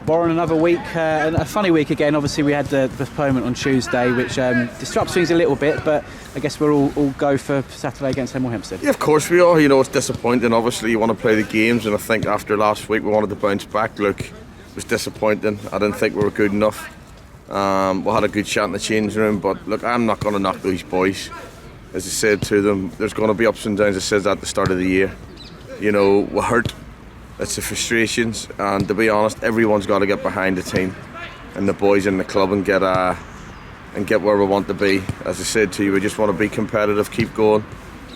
Warren, another week, a funny week again. Obviously we had the postponement on Tuesday, which disrupts things a little bit, but I guess we're all go for Saturday against Hemel Hempstead. Yeah, of course we are. You know, it's disappointing. Obviously you want to play the games, and I think after last week we wanted to bounce back. Look, it was disappointing. I didn't think we were good enough. We had a good chat in the changing room, but look, I'm not going to knock these boys. As I said to them, there's going to be ups and downs. I said that at the start of the year. You know, we're hurt. It's the frustrations, and to be honest, everyone's got to get behind the team and the boys in the club and get where we want to be. As I said to you, we just want to be competitive, keep going.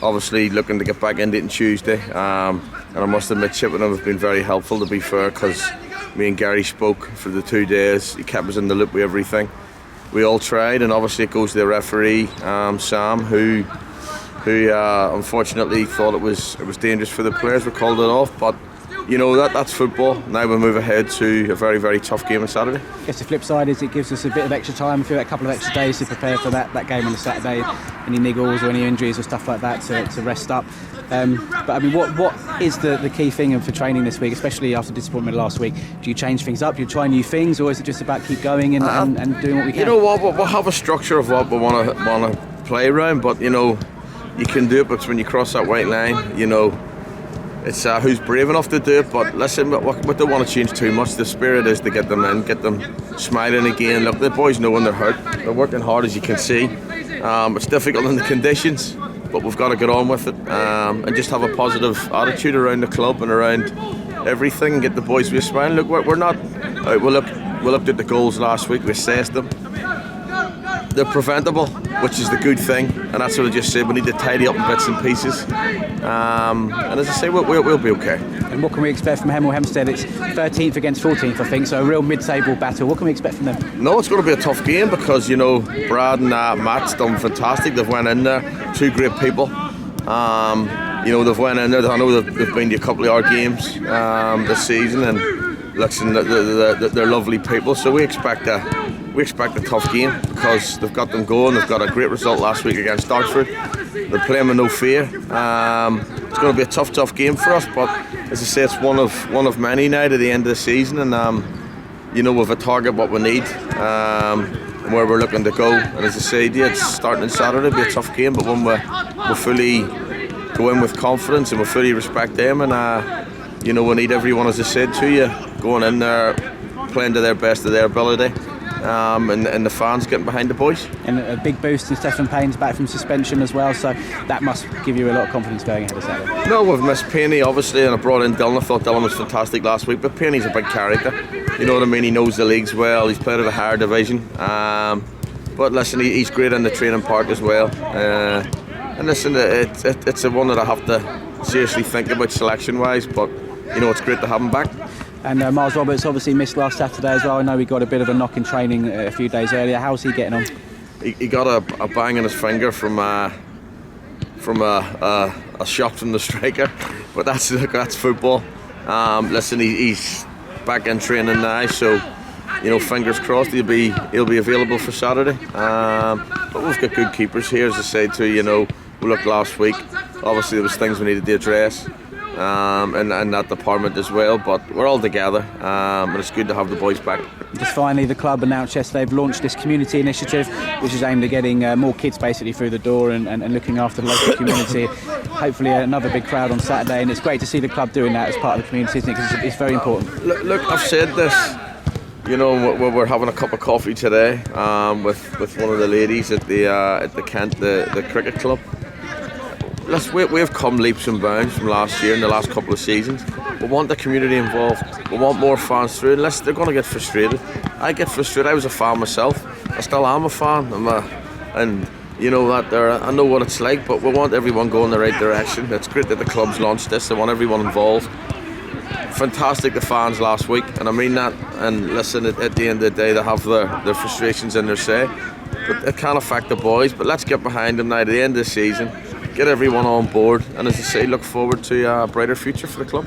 Obviously, looking to get back into it on Tuesday, and I must admit, Chippenham have been very helpful, to be fair, because me and Gary spoke for the 2 days. He kept us in the loop with everything. We all tried, and obviously it goes to the referee, Sam, who unfortunately thought it was dangerous for the players. We called it off, but you know, that's football. Now we move ahead to a very, very tough game on Saturday. I guess the flip side is it gives us a bit of extra time, a couple of extra days to prepare for that game on the Saturday. Any niggles or any injuries or stuff like that to rest up. But I mean, what is the key thing for training this week, especially after disappointment last week? Do you change things up? Do you try new things, or is it just about keep going and doing what we can? You know what? We'll have a structure of what we want to play around, but you know, you can do it. But when you cross that white line, you know, it's who's brave enough to do it. But listen, we don't want to change too much. The spirit is to get them in, get them smiling again. Look, the boys know when they're hurt. They're working hard, as you can see. It's difficult in the conditions, but we've got to get on with it and just have a positive attitude around the club and around everything, and get the boys to be smiling. Look, we're not. We looked at the goals last week. We assessed them. They're preventable, which is the good thing, and that's what I just said. We need to tidy up in bits and pieces, and as I say, we'll be okay. And what can we expect from Hemel Hempstead? It's 13th against 14th, I think, so a real mid-table battle. What can we expect from them? No, it's going to be a tough game because, you know, Brad and Matt's done fantastic. They've went in there, two great people. You know, they've went in there. I know they've been to a couple of our games this season, and listen, they're lovely people. So we expect a tough game because they've got them going. They've got a great result last week against Dartford. They're playing with no fear. It's going to be a tough game for us, but as I say, it's one of many now to the end of the season, and you know, we've a target what we need, and where we're looking to go. And as I say, it's starting on Saturday. It'll be a tough game, but when we fully go in with confidence and we fully respect them, and you know, we need everyone, as I said to you, going in there playing to their best of their ability. And the fans getting behind the boys. And a big boost in Stephen Payne's back from suspension as well, so that must give you a lot of confidence going ahead of Saturday. No, we've missed Payne, obviously, and I brought in Dylan. I thought Dylan was fantastic last week, but Payne's a big character. You know what I mean? He knows the leagues well. He's played at a higher division. But listen, he's great in the training park as well. And listen, it's a one that I have to seriously think about selection-wise, but you know, it's great to have him back. And Miles Roberts obviously missed last Saturday as well. I know he got a bit of a knock in training a few days earlier. How's he getting on? He got a bang in his finger from a shot from the striker, but that's football. Listen, he's back in training now, so you know, fingers crossed he'll be available for Saturday. But we've got good keepers here, as I said to you. You know, we looked last week. Obviously, there was things we needed to address. And that department as well, but we're all together, and it's good to have the boys back. Just finally, the club announced yesterday they've launched this community initiative, which is aimed at getting more kids basically through the door and looking after the local community. Hopefully another big crowd on Saturday, and it's great to see the club doing that as part of the community, isn't it? Because it's very important. Look, I've said this, you know, we're having a cup of coffee today with one of the ladies at the Kent, the cricket club. We've come leaps and bounds from last year and the last couple of seasons. We want the community involved. We want more fans through. Unless they're going to get frustrated. I get frustrated. I was a fan myself. I still am a fan. And you know that I know what it's like. But we want everyone going the right direction. It's great that the club's launched this. They want everyone involved. Fantastic, the fans last week, and I mean that. And listen, at the end of the day, they have their frustrations and their say. But it can't affect the boys. But let's get behind them now at the end of the season. Get everyone on board, and as I say, look forward to a brighter future for the club.